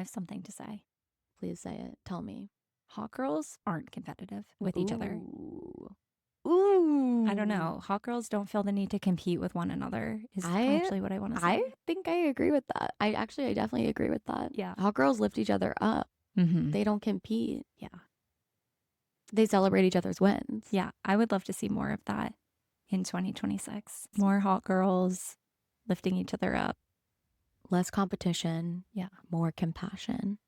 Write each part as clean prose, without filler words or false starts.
have something to say. Please say it. Tell me. Hot girls aren't competitive with each other. Ooh. I don't know. Hot girls don't feel the need to compete with one another is actually what I want to say. I think I agree with that. I definitely agree with that. Yeah. Hot girls lift each other up. Mm-hmm. They don't compete. Yeah. They celebrate each other's wins. Yeah. I would love to see more of that in 2026. More hot girls lifting each other up. Less competition. Yeah. More compassion.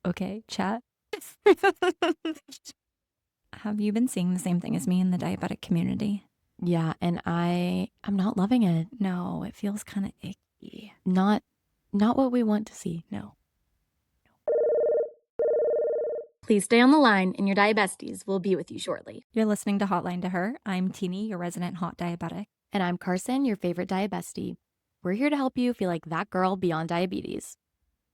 Okay, chat. Have you been seeing the same thing as me in the diabetic community? Yeah, and I'm not loving it. No, it feels kind of icky. Not what we want to see. No. Please stay on the line and your diabesties will be with you shortly. You're listening to Hotline to Her. I'm Teeny, your resident hot diabetic. And I'm Carson, your favorite diabestie. We're here to help you feel like that girl beyond diabetes.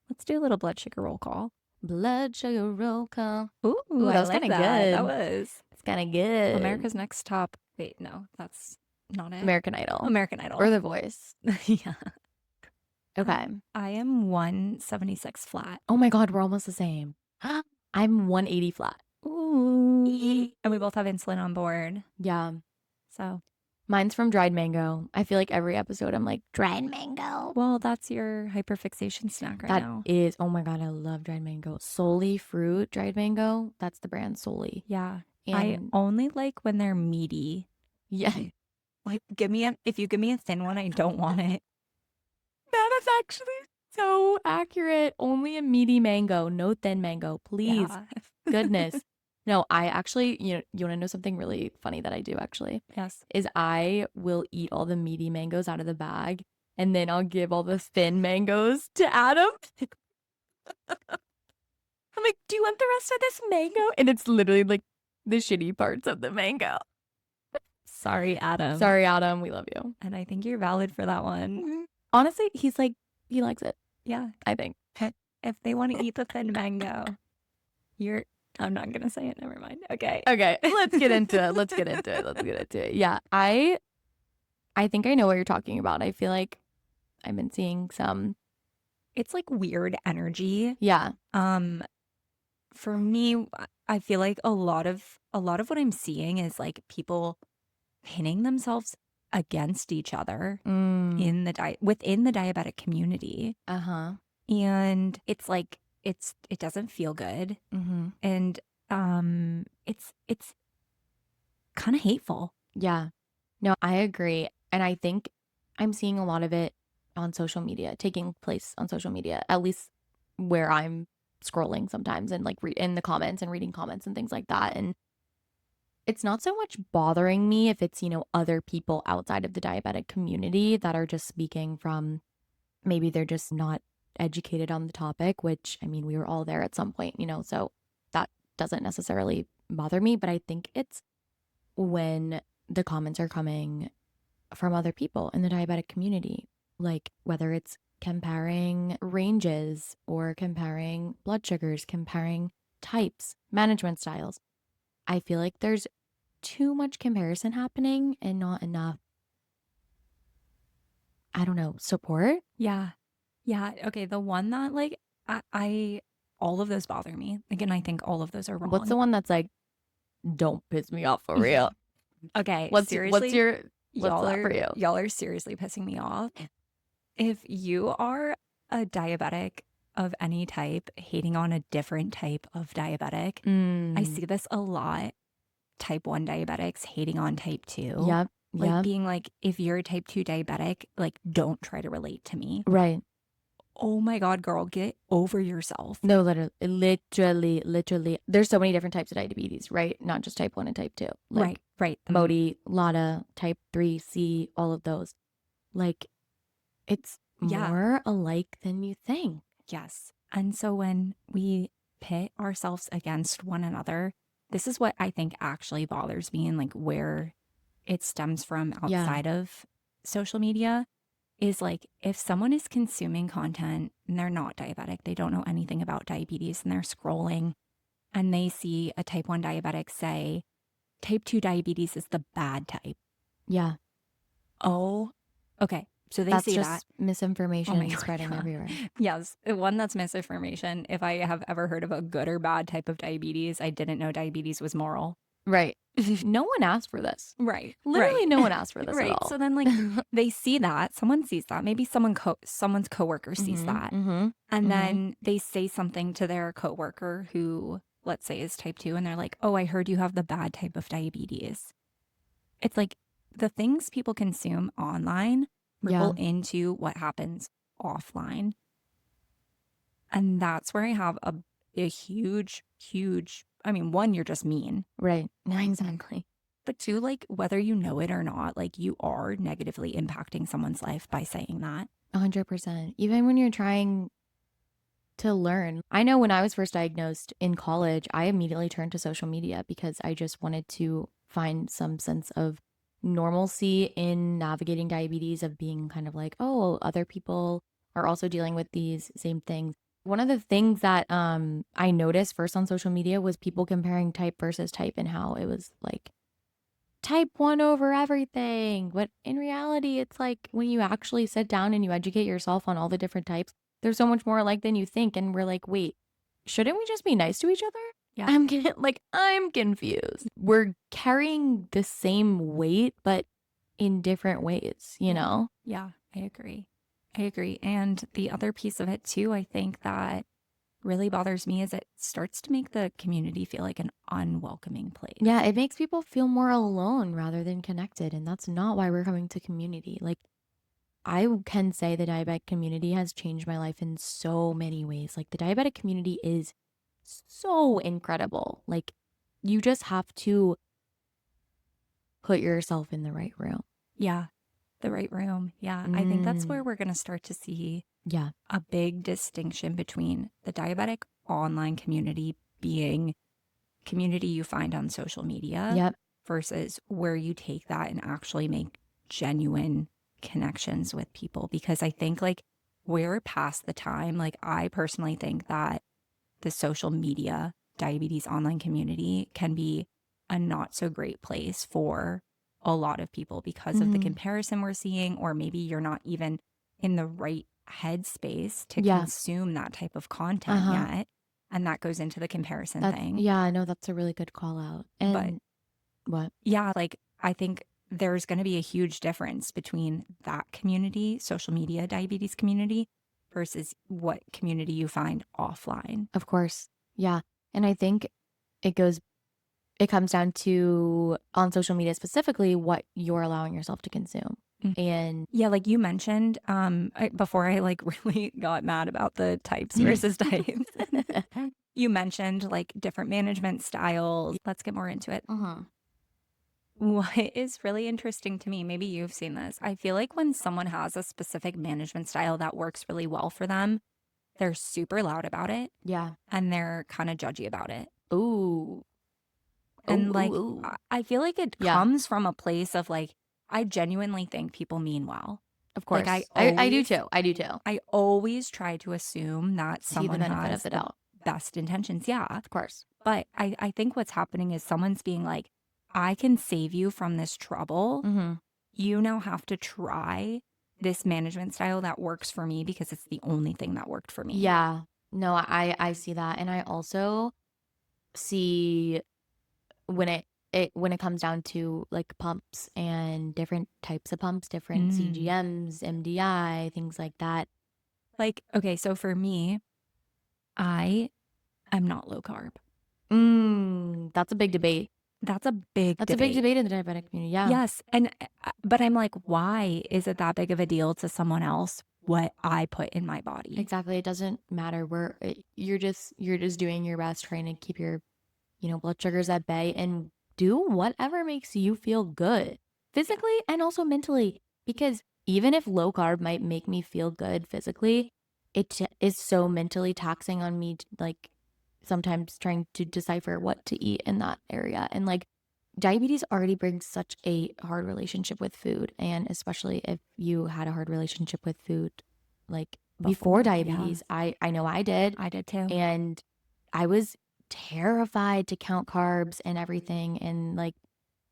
Let's do a little blood sugar roll call. Blood sugar roll call. Ooh, that was like kind of that. good. That was. It's kind of good. America's Next Top. Wait, no, that's not it. American Idol. American Idol. Or The Voice. Yeah. Okay. I am 176 flat. Oh my God, we're almost the same. I'm 180 flat. Ooh. And we both have insulin on board. Yeah. So mine's from dried mango. I feel like every episode I'm like, dried mango. Well, that's your hyperfixation snack right now. That is, oh my God, I love dried mango. Solely fruit dried mango. That's the brand Solely. Yeah. And I only like when they're meaty. Yeah. Like, if you give me a thin one, I don't want it. That is actually so accurate. Only a meaty mango, no thin mango, please. Yeah. Goodness. No, I actually, you want to know something really funny that I do actually? Yes. Is I will eat all the meaty mangoes out of the bag and then I'll give all the thin mangoes to Adam. I'm like, do you want the rest of this mango? And it's literally like the shitty parts of the mango. Sorry, Adam. Sorry, Adam. We love you. And I think you're valid for that one. Honestly, he's like, he likes it. Yeah. I think. If they want to eat the thin mango, I'm not going to say it. Never mind. Okay. Okay. Let's get into it. Yeah. I think I know what you're talking about. I feel like I've been seeing some. It's like weird energy. Yeah. For me, I feel like a lot of what I'm seeing is like people pinning themselves against each other within the diabetic community. Uh-huh. And it's like it doesn't feel good. Mm-hmm. And it's kind of hateful. Yeah. No, I agree. And I think I'm seeing a lot of it on social media, taking place on social media, at least where I'm scrolling sometimes and like in the comments and reading comments and things like that. And it's not so much bothering me if it's, other people outside of the diabetic community that are just speaking from, maybe they're just not educated on the topic, which, I mean, we were all there at some point, so that doesn't necessarily bother me. But I think it's when the comments are coming from other people in the diabetic community, like whether it's comparing ranges or comparing blood sugars, comparing types, management styles. I feel like there's too much comparison happening and not enough, I don't know, support. Yeah. Yeah. Okay. The one that like I all of those bother me. Again, I think all of those are wrong. What's the one that's like, don't piss me off for real? Okay. What's that for you? Y'all are seriously pissing me off. If you are a diabetic of any type, hating on a different type of diabetic, I see this a lot. Type 1 diabetics hating on type 2. Yep. Like being like, if you're a type 2 diabetic, like don't try to relate to me. Right. Oh my God, girl, get over yourself. No, literally. There's so many different types of diabetes, right? Not just type 1 and type 2. Like, right. Modi, LADA, type 3C, all of those. Like, it's more alike than you think. Yes. And so when we pit ourselves against one another, this is what I think actually bothers me and like where it stems from outside of social media is like if someone is consuming content and they're not diabetic, they don't know anything about diabetes and they're scrolling and they see a type 1 diabetic say type 2 diabetes is the bad type. Yeah. Oh, okay. So they That's say that. just Oh my misinformation God, spreading yeah. everywhere. Yes, one that's misinformation. If I have ever heard of a good or bad type of diabetes, I didn't know diabetes was moral. Right. No one asked for this. Right, right, Literally no one asked for this at right. all. So then, like, they see that, someone sees that, maybe someone's coworker sees Mhm, that, mhm, and mhm. then they say something to their coworker who, let's say, is type 2, and they're like, "Oh, I heard you have the bad type of diabetes." It's like the things people consume online ripple Yeah, into what happens offline. And that's where I have a huge, huge, I mean, one, you're just mean, right. Exactly. but two, like whether you know it or not, like you are negatively impacting someone's life by saying that. 100%. Even when you're trying to learn. I know when I was first diagnosed in college, I immediately turned to social media because I just wanted to find some sense of normalcy in navigating diabetes, of being kind of like, oh, other people are also dealing with these same things. One of the things that I noticed first on social media was people comparing type versus type, and how it was like type 1 over everything. But in reality, it's like when you actually sit down and you educate yourself on all the different types, there's so much more alike than you think. And we're like, wait, shouldn't we just be nice to each other? Yeah. I'm confused. We're carrying the same weight, but in different ways, you Yeah. know? Yeah. I agree. I agree. And the other piece of it too, I think that really bothers me is it starts to make the community feel like an unwelcoming place. Yeah, it makes people feel more alone rather than connected. And that's not why we're coming to community. Like, can say the diabetic community has changed my life in so many ways. Like, the diabetic community is so incredible. Like, you just have to put yourself in the right room. Yeah. The right room. Yeah. I think that's Mm, where we're going to start to see yeah. a big distinction between the diabetic online community being community you find on social media Yep. versus where you take that and actually make genuine connections with people. Because I think like we're past the time, like I personally think that the social media diabetes online community can be a not so great place for a lot of people because of the Hmm. comparison we're seeing, or maybe you're not even in the right headspace to Yeah. consume that type of Uh content huh. yet. And that goes into the comparison thing. Yeah, I know that's a really good call out. But And what? yeah, like I think there's going to be a huge difference between that community, social media diabetes community, versus what community you find offline. Of course. Yeah. And I think it goes, it comes down to, on social media specifically, what you're allowing yourself to consume. Mm. And Yeah, like you mentioned, before I like really got mad about the types versus types, you mentioned like different management styles. Let's get more into it. uh-huh. What is really interesting to me, maybe you've seen this. I feel like when someone has a specific management style that works really well for them, they're super loud about it Yeah. and they're kind of judgy about it. Ooh. Ooh, And ooh, like, ooh. I feel like it Yeah, comes from a place of like, I genuinely think people mean well. of Like, course. I do too. I do too. I always try to assume that See the someone benefit of has the the doubt. best intentions. Yeah. Of course. But I think what's happening is someone's being like, I can save you from this trouble. Mm-hmm. You now have to try this management style that works for me because it's the only thing that worked for me. Yeah. No, I see that. And I also see when when it comes down to like pumps and different types of pumps, different Mm. CGMs, MDI, things like that. Like, okay, so for me, I am not low carb. That's a big debate. That's a big That's a big debate. debate in the diabetic community. Yeah. Yes, and but I'm like, why is it that big of a deal to someone else what I put in my body? Exactly. It doesn't matter where you're just doing your best, trying to keep your, blood sugars at bay, and do whatever makes you feel good Yeah. physically and also mentally. Because even if low carb might make me feel good physically, is so mentally taxing on me, like sometimes trying to decipher what to eat in that area. And like, diabetes already brings such a hard relationship with food. And especially if you had a hard relationship with food, like before Before, yeah, diabetes, I know I did. I did too. And I was terrified to count carbs and everything. And like,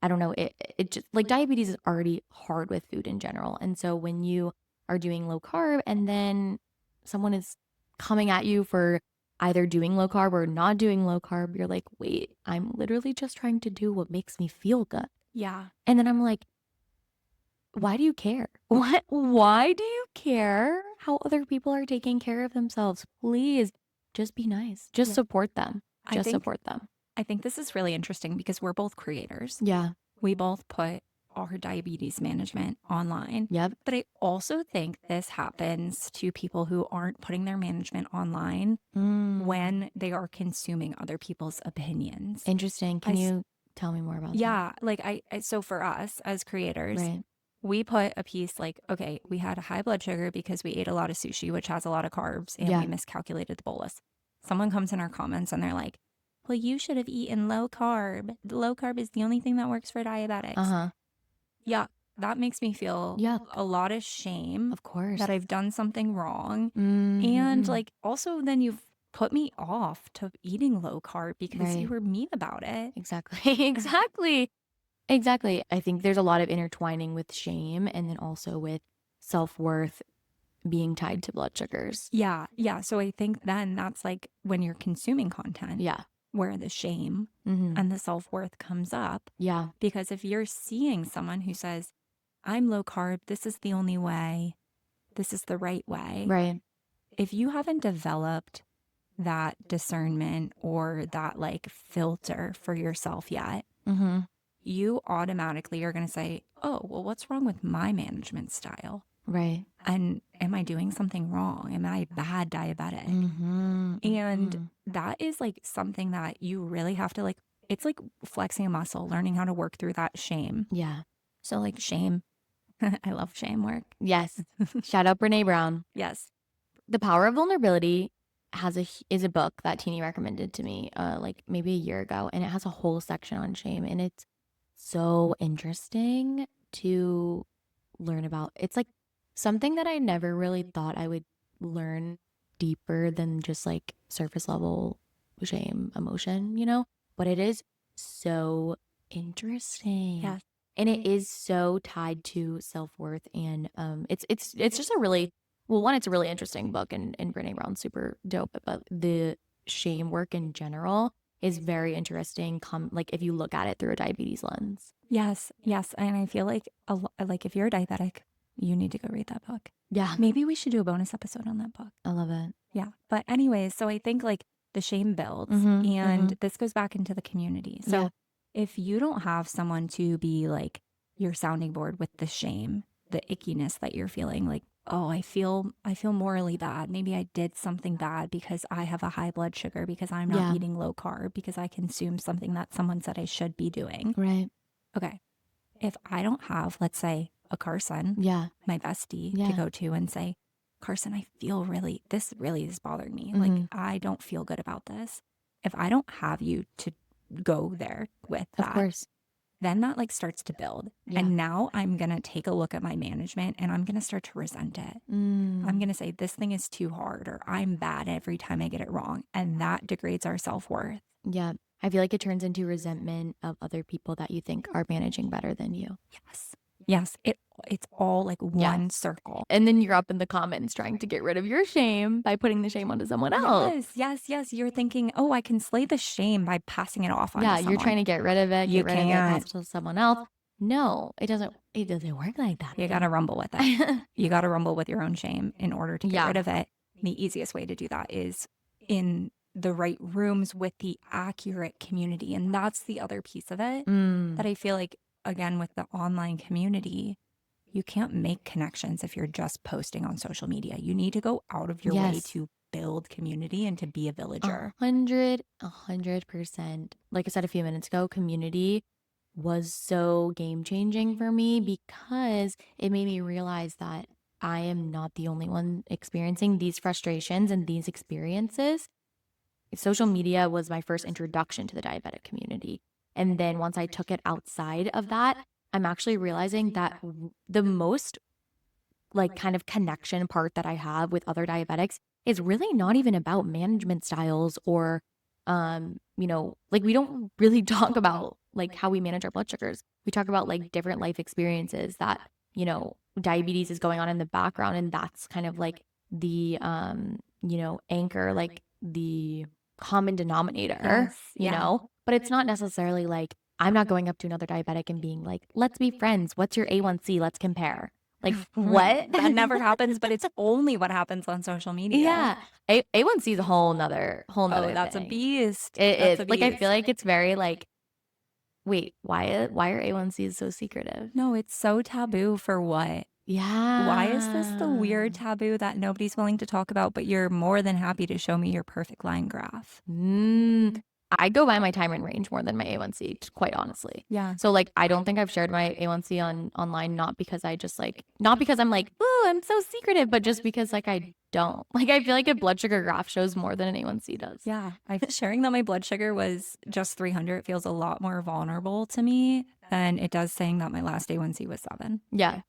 I don't know, it just like, diabetes is already hard with food in general. And so when you are doing low carb and then someone is coming at you for either doing low carb or not doing low carb, you're like, wait, I'm literally just trying to do what makes me feel good. Yeah. And then I'm like, why do you care? Why do you care how other people are taking care of themselves? Please just be nice. Just Yeah. support them. I Just think support them. I think this is really interesting because we're both creators. Yeah. We both put our diabetes management online. Yep. But I also think this happens to people who aren't putting their management online when they are consuming other people's opinions. Interesting. Can you tell me more about that? Yeah, like so for us as creators, Right. we put a piece like, okay, we had a high blood sugar because we ate a lot of sushi, which has a lot of carbs, and Yeah. we miscalculated the bolus. Someone comes in our comments and they're like, well, you should have eaten low carb. Low carb is the only thing that works for diabetics. Uh-huh. Yeah, that makes me feel Yuck. a lot of shame Of course. that I've done something wrong. And Mhm. like also then you've put me off to eating low carb because you Right. were mean about it. Exactly. Exactly. Exactly. I think there's a lot of intertwining with shame and then also with self-worth being tied to blood sugars. Yeah. Yeah. So I think then that's like when you're consuming content Yeah. where the shame Mhm. and the self-worth comes up. Yeah. Because if you're seeing someone who says, I'm low carb, this is the only way, this is the right way. Right. If you haven't developed that discernment or that like filter for yourself yet, Mhm. you automatically are going to say, oh, well, what's wrong with my management style? Right. And am I doing something wrong? Am I a bad diabetic? Mhm. And that is like something that you really have to like, it's like flexing a muscle, learning how to work through that shame. Yeah. So, like, shame, I love shame work. Yes. Shout out Brene Brown. Yes. The Power of Vulnerability is a book that Teeny recommended to me like maybe a year ago, and it has a whole section on shame, and it's so interesting to learn about. It's like something that I never really thought I would learn deeper than just like surface level shame emotion, but it is so interesting. Yes. And it is so tied to self-worth, and it's just a really well, one, it's a really interesting book, and Brene Brown's super dope, but the shame work in general is very interesting, like if you look at it through a diabetes lens. Yes. Yes. And I feel like, like, if you're a diabetic, you need to go read that book. Yeah. Maybe we should do a bonus episode on that book. I love it. Yeah. But, anyways, so I think like the shame builds, and this goes back into the community. So, Yeah. if you don't have someone to be like your sounding board with the shame, the ickiness that you're feeling, like, oh, I feel morally bad. Maybe I did something bad because I have a high blood sugar, because I'm not Yeah. eating low carb, because I consumed something that someone said I should be doing. Right. Okay. If I don't have, let's say, a Carson, Yeah. my bestie, Yeah. to go to and say, Carson, this really is bothering me. Mhm. Like, I don't feel good about this. If I don't have you to go there with Of that, course. then that like starts to build. Yeah. And now I'm going to take a look at my management and I'm going to start to resent it. I'm going to say, this thing is too hard, or I'm bad every time I get it wrong. And that degrades our self-worth. Yeah. I feel like it turns into resentment of other people that you think are managing better than you. Yes. Yes. It's all like one circle. And then you're up in the comments trying to get rid of your shame by putting the shame onto someone else. Yes. Yes. Yes. You're thinking, oh, I can slay the shame by passing it off on someone. You're trying to get rid of it, You get rid of it, can't. pass it to someone else. No, it doesn't work like that. You got to rumble with it. You got to rumble with your own shame in order to get rid of it. The easiest way to do that is in the right rooms with the accurate community. And that's the other piece of it that I feel like, again, with the online community, you can't make connections if you're just posting on social media. You need to go out of your way to build community and to be a villager. 100%. Like I said a few minutes ago, community was so game-changing for me because it made me realize that I am not the only one experiencing these frustrations and these experiences. Social media was my first introduction to the diabetic community. And then once I took it outside of that, I'm actually realizing that the most like kind of connection part that I have with other diabetics is really not even about management styles or like we don't really talk about like how we manage our blood sugars. We talk about like different life experiences that, diabetes is going on in the background, and that's kind of like the anchor, like the common denominator, Yes. Yeah. but it's not necessarily like I'm not going up to another diabetic and being like, let's be friends, what's your A1C, let's compare. Like, Right. what? That never happens, but it's only what happens on social media. Yeah. A1C is a whole nother Oh, that's a thing. beast. It That's is a like, I feel beast. like it's very like, wait, why are A1Cs so secretive? No, it's so taboo for what? Why is this the Yeah. weird taboo that nobody's willing to talk about, but you're more than happy to show me your perfect line graph? I go by my time in range more than my A1C, quite honestly. Yeah. So like I don't think I've shared my A1C online, not because I'm like, ooh, I'm so secretive, but just because like I don't. Like I feel like a blood sugar graph shows more than an A1C does. Yeah. Sharing that my blood sugar was just 300 feels a lot more vulnerable to me than it does saying that my last A1C was 7. Yeah.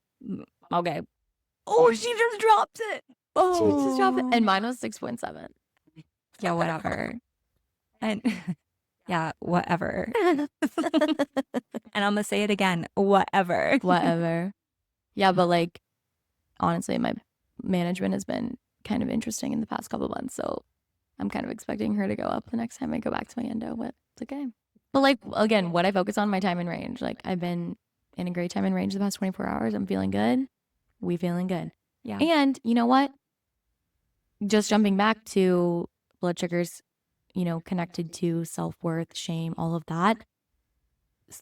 Okay. Oh, she just dropped it. She just dropped it. Oh. And mine was 6.7. Yeah, whatever. And yeah, whatever. And I'm gonna say it again, whatever. Whatever. Yeah, but like honestly, my management has been kind of interesting in the past couple months, so I'm kind of expecting her to go up the next time I go back to my endo, but it's okay. But like again, what I focus on, my time in range. Like I've been in a great time in range the past 24 hours. I'm feeling good. We feeling good. Yeah. And you know what? Just jumping back to blood sugars, connected to self-worth, shame, all of that.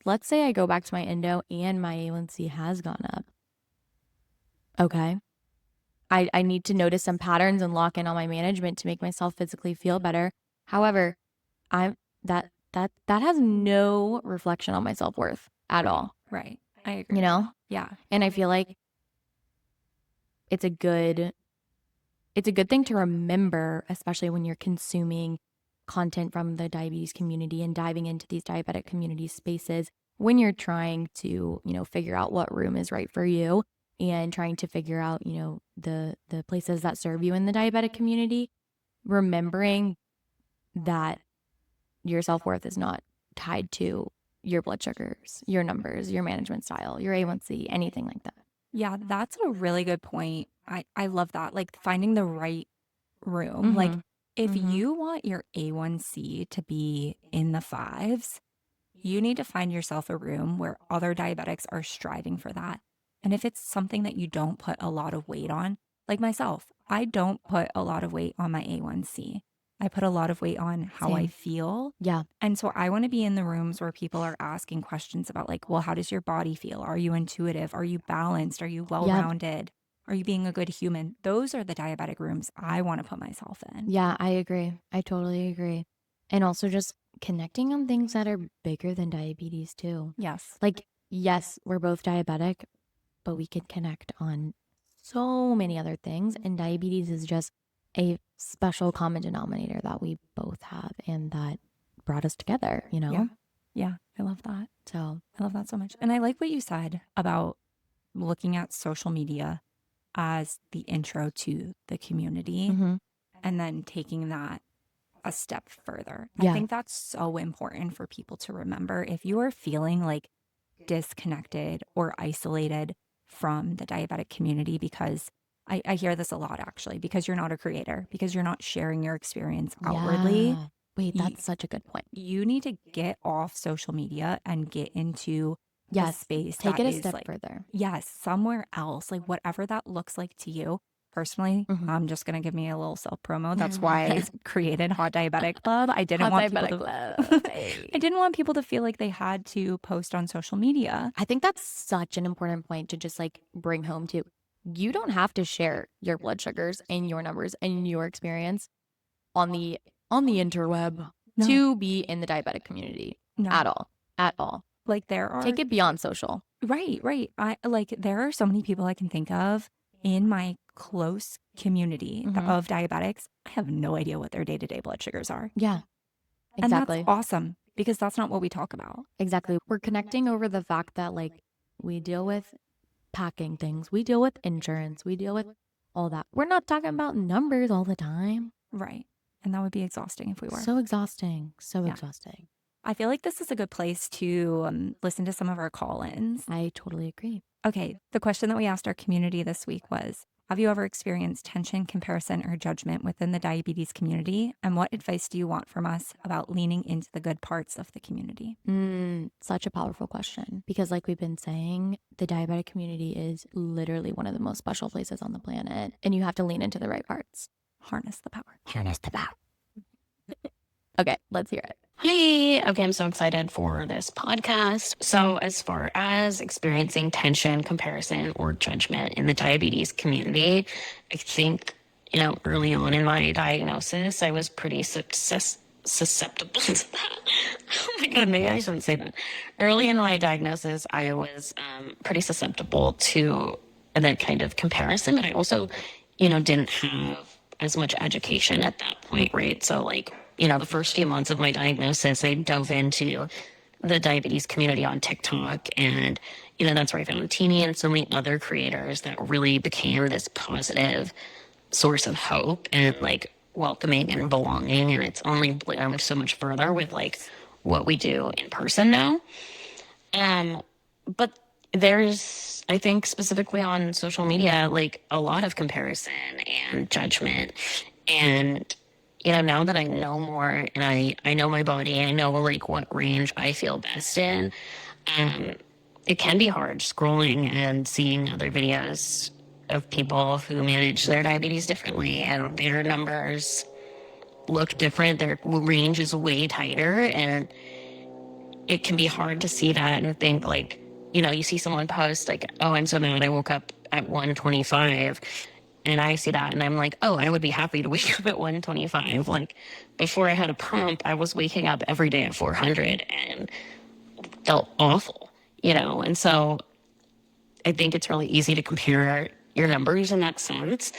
Let's say I go back to my endo and my A1C has gone up. Okay. I need to notice some patterns and lock in on my management to make myself physically feel better. However, I'm that has no reflection on my self-worth at all. Right. I agree. Yeah. And I feel like it's a good thing to remember, especially when you're consuming content from the diabetes community and diving into these diabetic community spaces when you're trying to, figure out what room is right for you and trying to figure out, the places that serve you in the diabetic community, remembering that your self-worth is not tied to your blood sugars, your numbers, your management style, your A1C, anything like that. Yeah, that's a really good point. I love that. Like finding the right room. Like if you want your A1C to be in the 5s, you need to find yourself a room where other diabetics are striving for that. And if it's something that you don't put a lot of weight on, like myself, I don't put a lot of weight on my A1C. I put a lot of weight on how I Same. feel. Yeah. And so I want to be in the rooms where people are asking questions about, like, well, how does your body feel? Are you intuitive? Are you balanced? Are you well rounded? Are you being a good human? Those are the diabetic rooms I want to put myself in. Yeah, I agree. I totally agree. And also just connecting on things that are bigger than diabetes too. Yes. Like, yes, we're both diabetic, but we can connect on so many other things. And diabetes is just a special common denominator that we both have and that brought us together, Yeah. I love that. So I love that so much. And I like what you said about looking at social media as the intro to the community and then taking that a step further. I think that's so important for people to remember. If you are feeling like disconnected or isolated from the diabetic community, because I hear this a lot actually, because you're not a creator, because you're not sharing your experience outwardly. Yeah. Wait, that's such a good point. You need to get off social media and get into a space. Take that it a is step like, further. Yes, somewhere else, like whatever that looks like to you. Personally, I'm just gonna give me a little self promo. That's why I created Hot Diabetic Club. I didn't want people to. I didn't want people to feel like they had to post on social media. I think that's such an important point to just like bring home too. You don't have to share your blood sugars and your numbers and your experience on the interweb to be in the diabetic community at all. Like there are take it beyond social. Right. There are so many people I can think of in my close community of diabetics. I have no idea what their day-to-day blood sugars are. Yeah, exactly. And that's awesome because that's not what we talk about. Exactly. We're connecting over the fact that like we deal with packing things, we deal with insurance, we deal with all that. We're not talking about numbers all the time. Right. And that would be exhausting if we were. So exhausting. So exhausting. I feel like this is a good place to listen to some of our call-ins. I totally agree. Okay, the question that we asked our community this week was, have you ever experienced tension, comparison, or judgment within the diabetes community? And what advice do you want from us about leaning into the good parts of the community? Such a powerful question because, like we've been saying, the diabetic community is literally one of the most special places on the planet, and you have to lean into the right parts. Harness the power. Harness the power. Okay, let's hear it. Hi. Okay, I'm so excited for this podcast. So, as far as experiencing tension, comparison, or judgment in the diabetes community, I think, early on in my diagnosis, I was pretty susceptible to that. Oh my God, maybe I shouldn't say that. Early in my diagnosis, I was pretty susceptible to that kind of comparison, but I also, didn't have as much education at that point, right? So, like, the first few months of my diagnosis, I dove into the diabetes community on TikTok. And, that's where I found Teeny and so many other creators that really became this positive source of hope and like welcoming and belonging. And it's only bloomed so much further with like what we do in person now. But there's, I think, specifically on social media, like a lot of comparison and judgment. And, now that I know more and I know my body, I know like what range I feel best in, it can be hard scrolling and seeing other videos of people who manage their diabetes differently and their numbers look different. Their range is way tighter, and it can be hard to see that and think like, you see someone post like, oh, I'm so mad I woke up at 125. And I see that and I'm like, oh, I would be happy to wake up at 125. Like before I had a pump, I was waking up every day at 400 and felt awful, And so I think it's really easy to compare your numbers in that sense.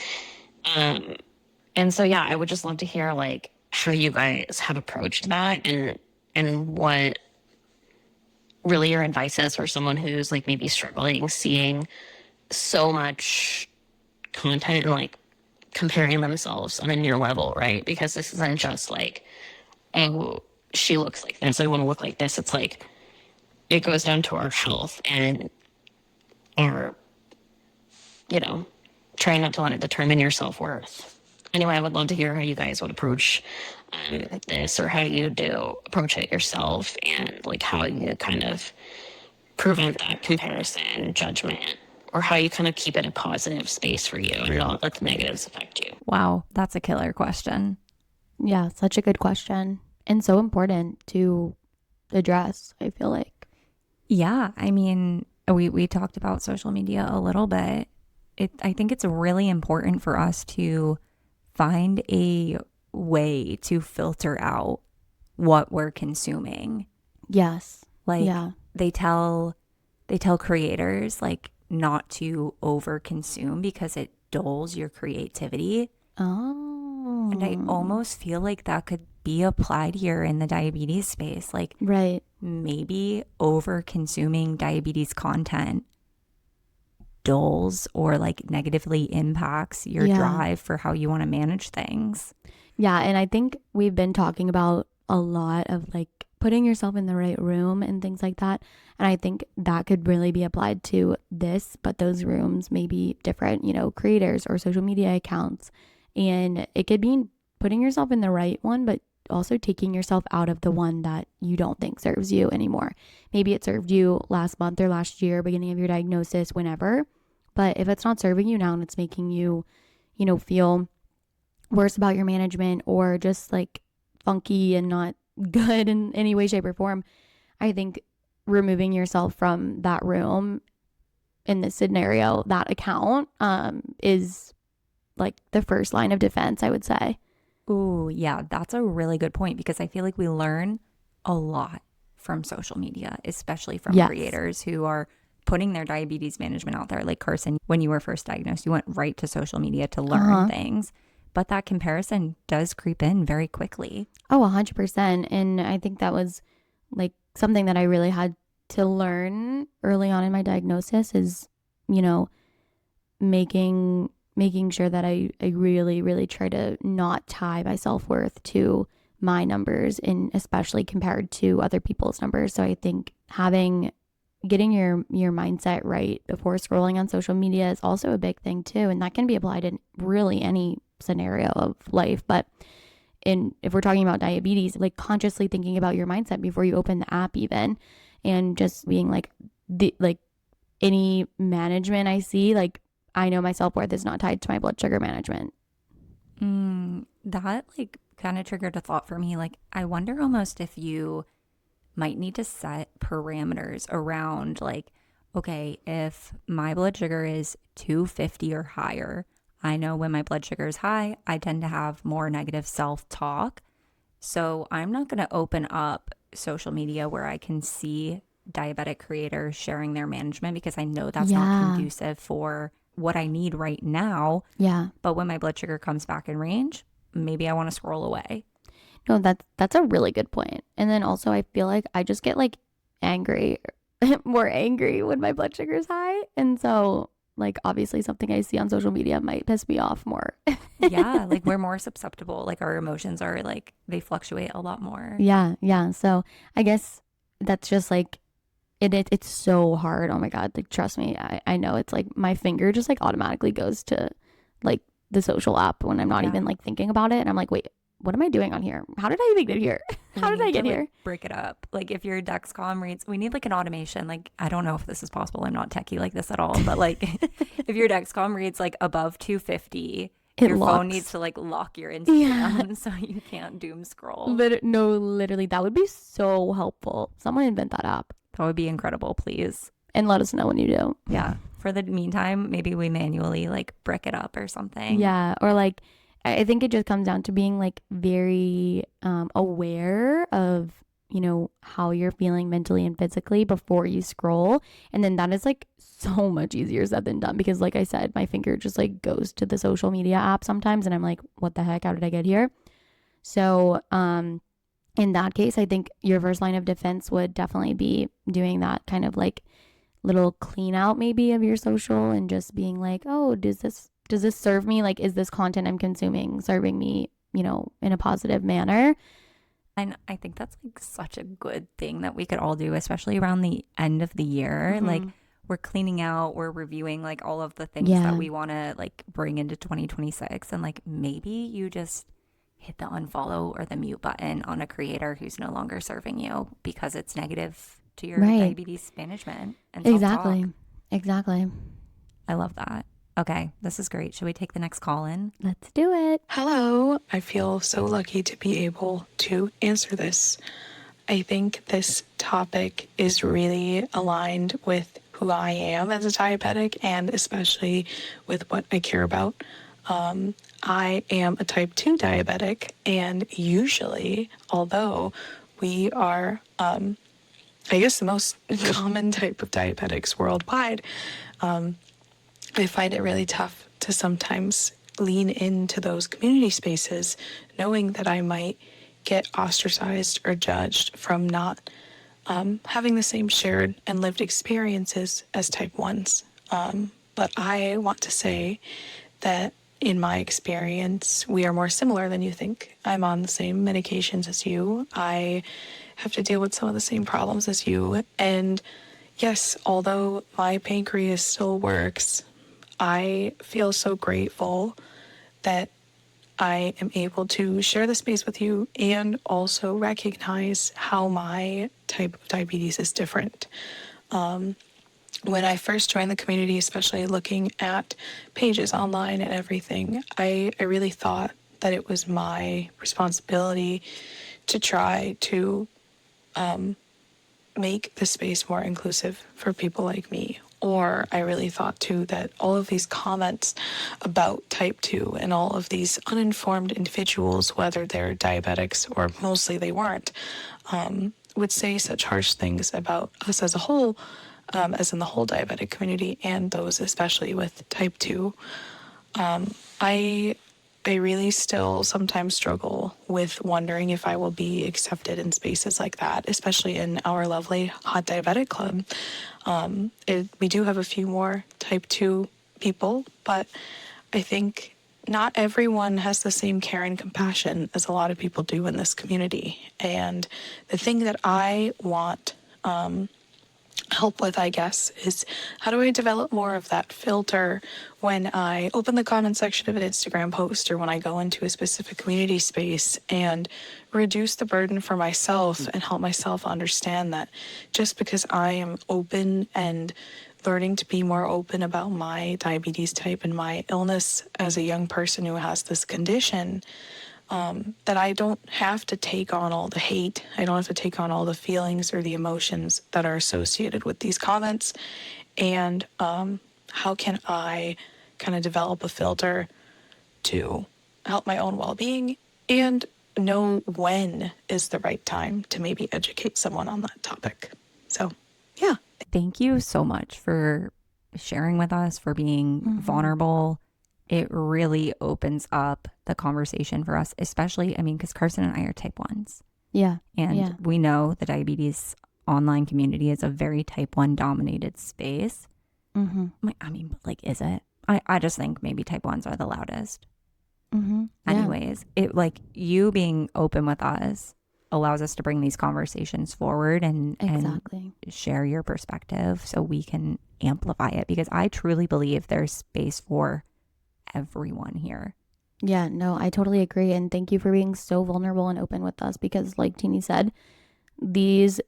And so, yeah, I would just love to hear like how you guys have approached that and what really your advice is for someone who's like maybe struggling, seeing so much content and like comparing themselves on a near level, right? Because this isn't just like, oh, she looks like this, I want to look like this. It's like, it goes down to our health and our, trying not to let it determine your self-worth. Anyway, I would love to hear how you guys would approach this or how you do approach it yourself and like how you kind of prevent that comparison, judgment, or how you kind of keep it a positive space for you and not let the negatives affect you. Wow, that's a killer question. Yeah, such a good question and so important to address, I feel like. Yeah, I mean, we talked about social media a little bit. I think it's really important for us to find a way to filter out what we're consuming. Yes. Like yeah. they tell creators like not to over consume because it dulls your creativity. Oh. And I almost feel like that could be applied here in the diabetes space. Like right. Maybe over consuming diabetes content dulls or like negatively impacts your drive for how you want to manage things. Yeah, and I think we've been talking about a lot of like putting yourself in the right room and things like that. And I think that could really be applied to this, but those rooms may be different, creators or social media accounts. And it could be putting yourself in the right one, but also taking yourself out of the one that you don't think serves you anymore. Maybe it served you last month or last year, beginning of your diagnosis, whenever. But if it's not serving you now and it's making you, feel worse about your management or just like funky and not good in any way, shape, or form, I think removing yourself from that room in this scenario, that account, is like the first line of defense, I would say. Ooh, yeah, that's a really good point because I feel like we learn a lot from social media, especially from creators who are putting their diabetes management out there. Like Carson, when you were first diagnosed, you went right to social media to learn things. But that comparison does creep in very quickly. Oh, 100%. And I think that was like something that I really had to learn early on in my diagnosis is, making sure that I really, really try to not tie my self-worth to my numbers, and especially compared to other people's numbers. So I think getting your mindset right before scrolling on social media is also a big thing too, and that can be applied in really any scenario of life. But if we're talking about diabetes, like consciously thinking about your mindset before you open the app even, and just being like any management I see, like I know my self-worth is not tied to my blood sugar management. That like kind of triggered a thought for me. Like, I wonder almost if you might need to set parameters around like, okay, if my blood sugar is 250 or higher, I know when my blood sugar is high, I tend to have more negative self-talk. So I'm not going to open up social media where I can see diabetic creators sharing their management, because I know that's not conducive for what I need right now. Yeah. But when my blood sugar comes back in range, maybe I want to scroll away. No, that's a really good point. And then also I feel like I just get like angry, more angry when my blood sugar is high. And so like obviously something I see on social media might piss me off more. Yeah, like we're more susceptible. Like our emotions are like, they fluctuate a lot more. Yeah, yeah. So I guess that's just like it's so hard. Oh my God. Like trust me, I know it's like my finger just like automatically goes to like the social app when I'm not even like thinking about it. And I'm like, wait, what am I doing on here? How did I even get here? How did I get here? Break it up. Like if your Dexcom reads, we need like an automation. Like I don't know if this is possible. I'm not techie like this at all. But like if your Dexcom reads like above 250, your phone needs to like lock your Instagram so you can't doom scroll. Literally, that would be so helpful. Someone invent that app. That would be incredible, please. And let us know when you do. Yeah. For the meantime, maybe we manually like brick it up or something. Yeah. Or like, I think it just comes down to being like very aware of, you know, how you're feeling mentally and physically before you scroll. And then that is like so much easier said than done, because like I said, my finger just like goes to the social media app sometimes and I'm like, what the heck? How did I get here? So, in that case, I think your first line of defense would definitely be doing that kind of like little clean out maybe of your social, and just being like, oh, does this serve me? Like, is this content I'm consuming serving me, you know, in a positive manner? And I think that's like such a good thing that we could all do, especially around the end of the year. Mm-hmm. Like we're cleaning out, we're reviewing like all of the things that we want to like bring into 2026. And like maybe you just hit the unfollow or the mute button on a creator who's no longer serving you because it's negative to your diabetes management and self-talk. Exactly. I love that. Okay, this is great. Should we take the next call in? Let's do it. Hello. I feel so lucky to be able to answer this. I think this topic is really aligned with who I am as a diabetic, and especially with what I care about. I am a type 2 diabetic, and usually, although we are, I guess, the most common type of diabetics worldwide, I find it really tough to sometimes lean into those community spaces, knowing that I might get ostracized or judged from not having the same shared and lived experiences as type 1s. But I want to say that in my experience, we are more similar than you think. I'm on the same medications as you. I have to deal with some of the same problems as you. And yes, although my pancreas still works, I feel so grateful that I am able to share the space with you and also recognize how my type of diabetes is different. When I first joined the community, especially looking at pages online and everything, I really thought that it was my responsibility to try to make the space more inclusive for people like me. Or I really thought too that all of these comments about type 2 and all of these uninformed individuals, whether they're diabetics or mostly they weren't, would say such harsh things about us as a whole, as in the whole diabetic community, and those especially with type 2. I really still sometimes struggle with wondering if I will be accepted in spaces like that, especially in our lovely Hot Diabetic Club. We do have a few more type 2 people, but I think not everyone has the same care and compassion as a lot of people do in this community. And the thing that I want help with, I guess, is how do I develop more of that filter when I open the comment section of an Instagram post or when I go into a specific community space, and reduce the burden for myself and help myself understand that just because I am open and learning to be more open about my diabetes type and my illness as a young person who has this condition, that I don't have to take on all the hate. I don't have to take on all the feelings or the emotions that are associated with these comments. And how can I kind of develop a filter to help my own well-being and know when is the right time to maybe educate someone on that topic. So, yeah. Thank you so much for sharing with us, for being vulnerable. It really opens up the conversation for us, especially, I mean, because Carson and I are type 1s. Yeah. And we know the diabetes online community is a very type 1 dominated space. I mean, like, is it? I just think maybe type 1s are the loudest. Anyways, it, like, you being open with us allows us to bring these conversations forward and share your perspective so we can amplify it, because I truly believe there's space for everyone here. Yeah, no, I totally agree. And thank you for being so vulnerable and open with us, because like Teeny said, these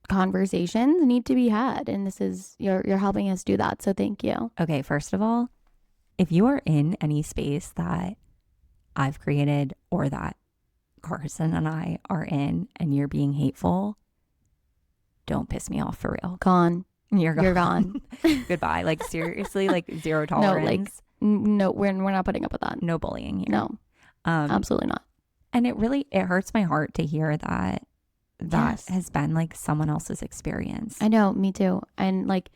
conversations need to be had, and this is you're helping us do that. So thank you. Okay, first of all, if you are in any space that I've created or that Carson and I are in and you're being hateful, don't piss me off for real. Gone. You're gone. You're gone. Goodbye. Like, seriously, like, zero tolerance. No, we're not putting up with that. No bullying here. No, absolutely not. And it hurts my heart to hear that has been like someone else's experience. I know, me too. And like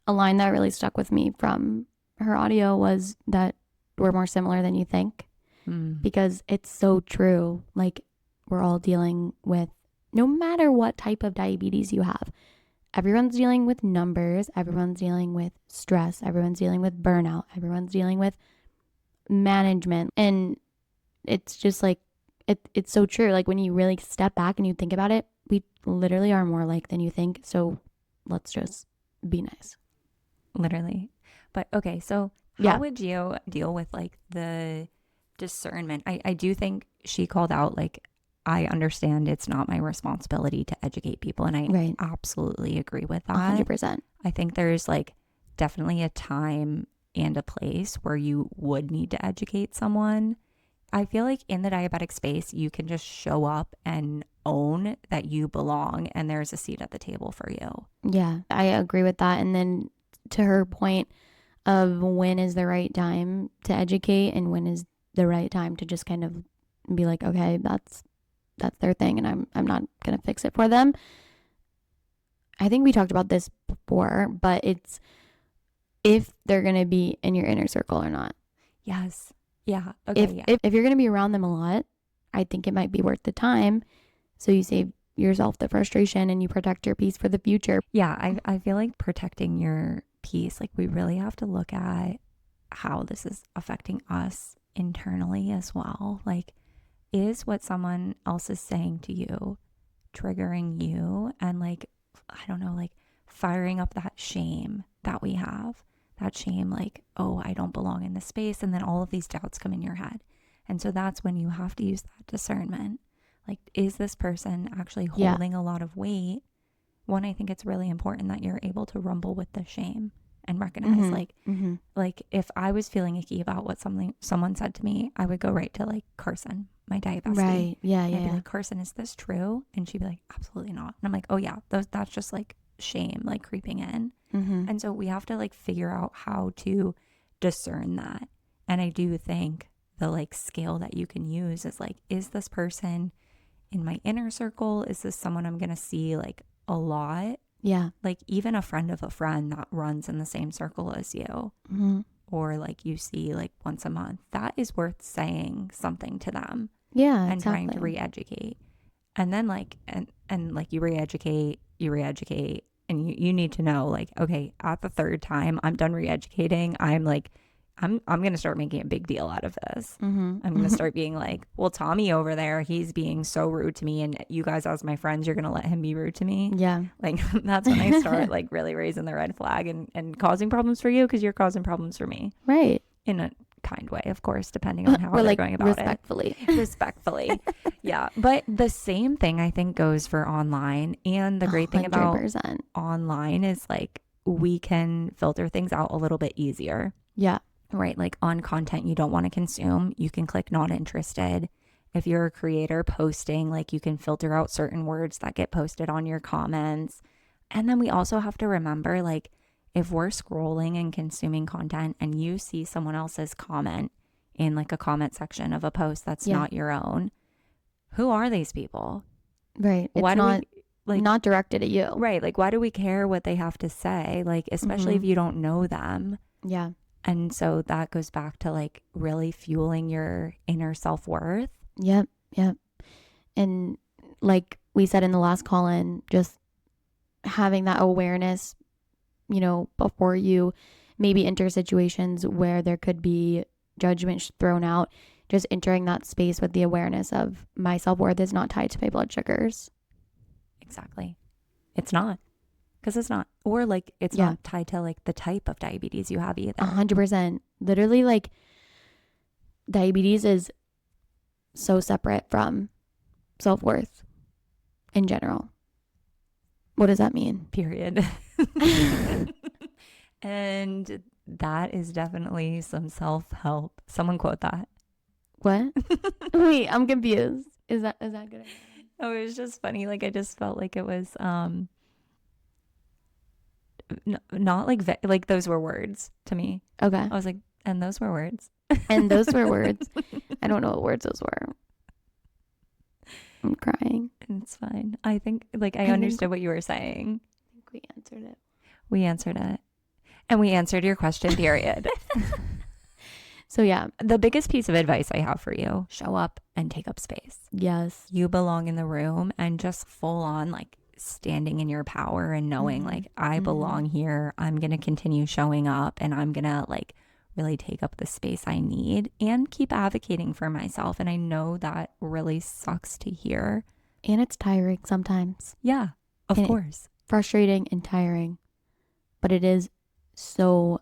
a line that really stuck with me from her audio was that we're more similar than you think, because it's so true. Like, we're all dealing with, no matter what type of diabetes you have, everyone's dealing with numbers, everyone's dealing with stress, everyone's dealing with burnout, everyone's dealing with management. And it's just like, it's so true. Like, when you really step back and you think about it, we literally are more alike than you think. So let's just be nice. Literally. But okay, so how would you deal with like the discernment? I do think she called out, like, I understand it's not my responsibility to educate people. And I absolutely agree with that. 100%. I think there's like definitely a time and a place where you would need to educate someone. I feel like in the diabetic space, you can just show up and own that you belong and there's a seat at the table for you. Yeah, I agree with that. And then to her point of when is the right time to educate and when is the right time to just kind of be like, okay, that's their thing and I'm not going to fix it for them. I think we talked about this before, but it's if they're going to be in your inner circle or not. Yes. Yeah. Okay. If you're going to be around them a lot, I think it might be worth the time. So you save yourself the frustration and you protect your peace for the future. Yeah. I feel like protecting your peace, like, we really have to look at how this is affecting us internally as well. Like, is what someone else is saying to you triggering you and, like, I don't know, like, firing up that shame that we have, that shame, like, oh, I don't belong in this space. And then all of these doubts come in your head. And so that's when you have to use that discernment. Like, is this person actually holding a lot of weight? One, I think it's really important that you're able to rumble with the shame and recognize, like, if I was feeling icky about what someone said to me, I would go right to, like, Carson, my diet bestie. Right. Yeah. I'd be like, Carson, is this true? And she'd be like, absolutely not. And I'm like, oh yeah, that's just like shame, like, creeping in. And so we have to, like, figure out how to discern that. And I do think the, like, scale that you can use is, like, is this person in my inner circle? Is this someone I'm going to see, like, a lot? Yeah. Like, even a friend of a friend that runs in the same circle as you, or, like, you see, like, once a month, that is worth saying something to them. Yeah. And trying to re-educate. And then, like, and like, you re-educate, and you need to know, like, okay, at the third time I'm done re-educating, I'm, like, I'm going to start making a big deal out of this. Mm-hmm. I'm going to start being like, well, Tommy over there, he's being so rude to me, and you guys as my friends, you're going to let him be rude to me. Yeah. Like that's when I start like really raising the red flag and causing problems for you because you're causing problems for me. Right. In a kind way, of course, depending on how Or they're like going about respectfully. it. Respectfully. Yeah. But the same thing I think goes for online. And the great thing about 100%. online is like we can filter things out a little bit easier. Yeah. Right? Like on content you don't want to consume, you can click not interested. If you're a creator posting, like you can filter out certain words that get posted on your comments. And then we also have to remember, like, if we're scrolling and consuming content and you see someone else's comment in like a comment section of a post that's not your own, who are these people? Right. It's Why not do we, like, not directed at you. right? Like, why do we care what they have to say? Like, especially if you don't know them. Yeah. And so that goes back to like really fueling your inner self-worth. Yep. Yep. And like we said in the last call-in, just having that awareness, you know, before you maybe enter situations where there could be judgment thrown out, just entering that space with the awareness of my self-worth is not tied to my blood sugars. Exactly. It's not. Because it's not. Or like it's not tied to like the type of diabetes you have either. 100%. Literally, like diabetes is so separate from self-worth in general. What does that mean? Period. And that is definitely some self-help. Someone quote that. What? Wait, I'm confused. Is that good? Oh, it was just funny. Like I just felt like it was not like like those were words to me. Okay. I was like, and those were words. And those were words. I don't know what words those were. I'm crying. It's fine. I think like I understood what you were saying. I think we answered it. We answered it. And we answered your question, period. So yeah, the biggest piece of advice I have for you, show up and take up space. Yes. You belong in the room and just full on like standing in your power and knowing like I belong here. I'm going to continue showing up and I'm going to like really take up the space I need and keep advocating for myself. And I know that really sucks to hear. And it's tiring sometimes. Yeah, of course. Frustrating and tiring. But it is so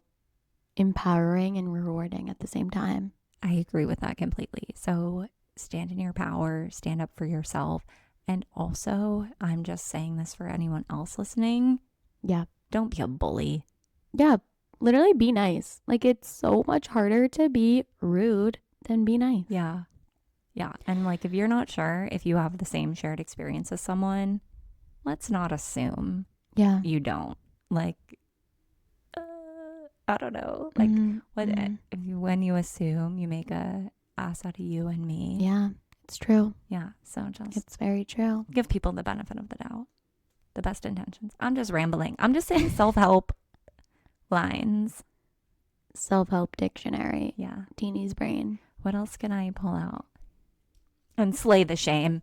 empowering and rewarding at the same time. I agree with that completely. So stand in your power, stand up for yourself. And also, I'm just saying this for anyone else listening. Yeah. Don't be a bully. Yeah. Literally be nice. Like it's so much harder to be rude than be nice. Yeah. Yeah. And like if you're not sure if you have the same shared experience as someone, let's not assume you don't. Like, I don't know. Like when you assume, you make a ass out of you and me. Yeah, it's true. Yeah. So it's very true. Give people the benefit of the doubt. The best intentions. I'm just rambling. I'm just saying self-help lines. Self-help dictionary. Yeah. Teeny's brain. What else can I pull out? And slay the shame.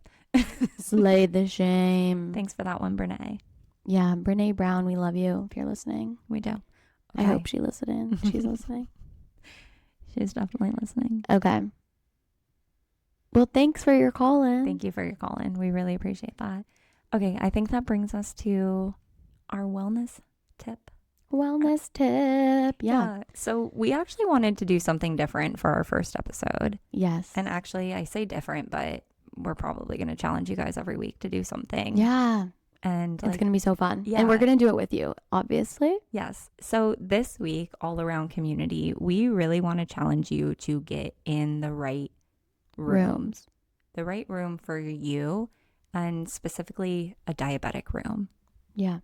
Slay the shame. Thanks for that one, Brene. Yeah, Brene Brown, we love you if you're listening. We do. Okay. I hope she's listening. She's definitely listening. Okay. Well, thanks for your call in. Thank you for your call in. We really appreciate that. Okay, I think that brings us to our wellness tip. Wellness tip. Yeah. So we actually wanted to do something different for our first episode. Yes. And actually, I say different, but we're probably going to challenge you guys every week to do something. Yeah. And it's going to be so fun. Yeah. And we're going to do it with you, obviously. Yes. So this week, all around community, we really want to challenge you to get in the right rooms. The right room for you, and specifically a diabetic room. Yeah.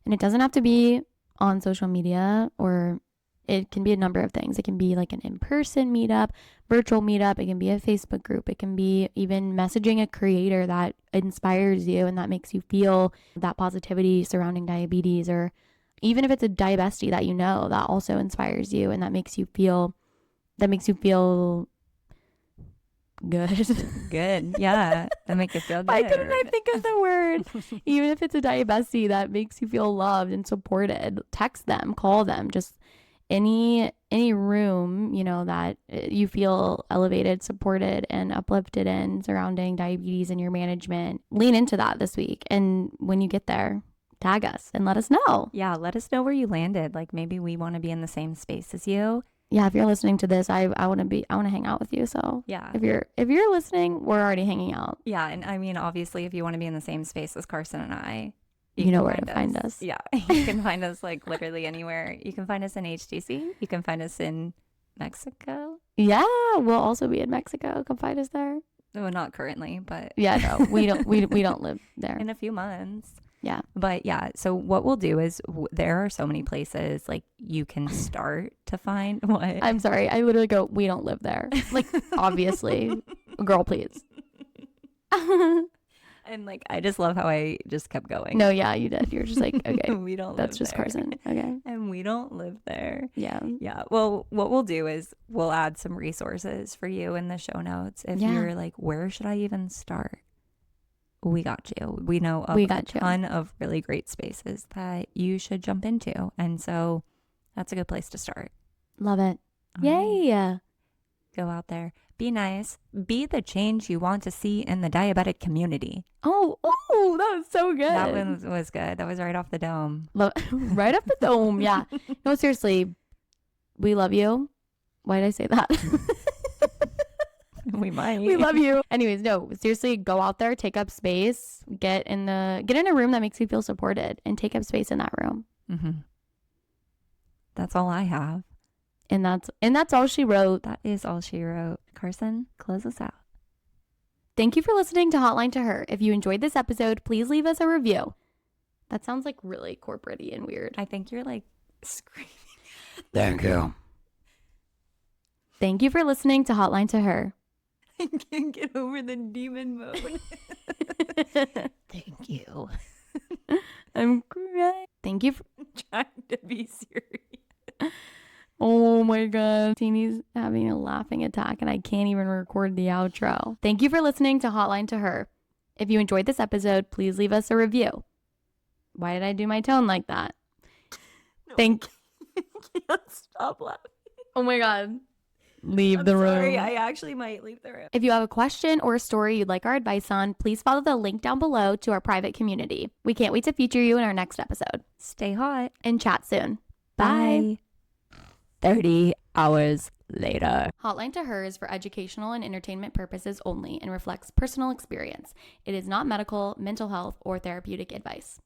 And it doesn't have to be on social media, or it can be a number of things. It can be like an in-person meetup, virtual meetup. It can be a Facebook group. It can be even messaging a creator that inspires you and that makes you feel that positivity surrounding diabetes, or even if it's a diabestie that you know that also inspires you and that makes you feel good. Good. Yeah. That make you feel good. Why couldn't I think of the word? Even if it's a diabestie that makes you feel loved and supported, text them, call them. Just any room, you know, that you feel elevated, supported, and uplifted in surrounding diabetes and your management, lean into that this week. And when you get there, tag us and let us know. Yeah, let us know where you landed. Like maybe we want to be in the same space as you. Yeah, if you're listening to this, I want to hang out with you. So Yeah. if you're listening, we're already hanging out. Yeah, and I mean, obviously, if you want to be in the same space as Carson and I, You know where to find us. Yeah, you can find us like literally anywhere. You can find us in HTC. You can find us in Mexico. Yeah, we'll also be in Mexico. Come find us there. No, not currently, but Yeah, no, we don't live there. in a few months. Yeah. But yeah, so what we'll do is there are so many places like you can start to find what. I'm sorry. I literally go, we don't live there. Like, obviously. Girl, please. And like, I just love how I just kept going. No, yeah, you did. You're just like, okay, we don't that's live just there. Carson. Okay. And we don't live there. Yeah. Yeah. Well, what we'll do is we'll add some resources for you in the show notes. If Yeah. you're like, where should I even start? We got you. We know of We a got you. ton of really great spaces that you should jump into. And so that's a good place to start. Love it. All right. Yay. Go out there. Be nice. Be the change you want to see in the diabetic community. Oh, that was so good. That one was good. That was right off the dome. Right up the dome. Yeah. No, seriously. We love you. Why did I say that? We might. We love you. Anyways, no, seriously, go out there, take up space, get in a room that makes you feel supported, and take up space in that room. Mm-hmm. That's all I have. And that's all she wrote. That is all she wrote. Carson, close us out. Thank you for listening to Hotline to Her. If you enjoyed this episode, please leave us a review. That sounds like really corporate-y and weird. I think you're like screaming. Thank you. Thank you for listening to Hotline to Her. I can't get over the demon mode. Thank you. I'm crying. Thank you for Trying to be serious. Oh my God. Teeny's having a laughing attack and I can't even record the outro. Thank you for listening to Hotline to Her. If you enjoyed this episode, please leave us a review. Why did I do my tone like that? No, Thank can't stop laughing. Oh my God. Leave I'm the room. sorry, I actually might leave the room. If you have a question or a story you'd like our advice on, please follow the link down below to our private community. We can't wait to feature you in our next episode. Stay hot. And chat soon. Bye. 30 hours later. Hotline to Her is for educational and entertainment purposes only and reflects personal experience. It is not medical, mental health, or therapeutic advice.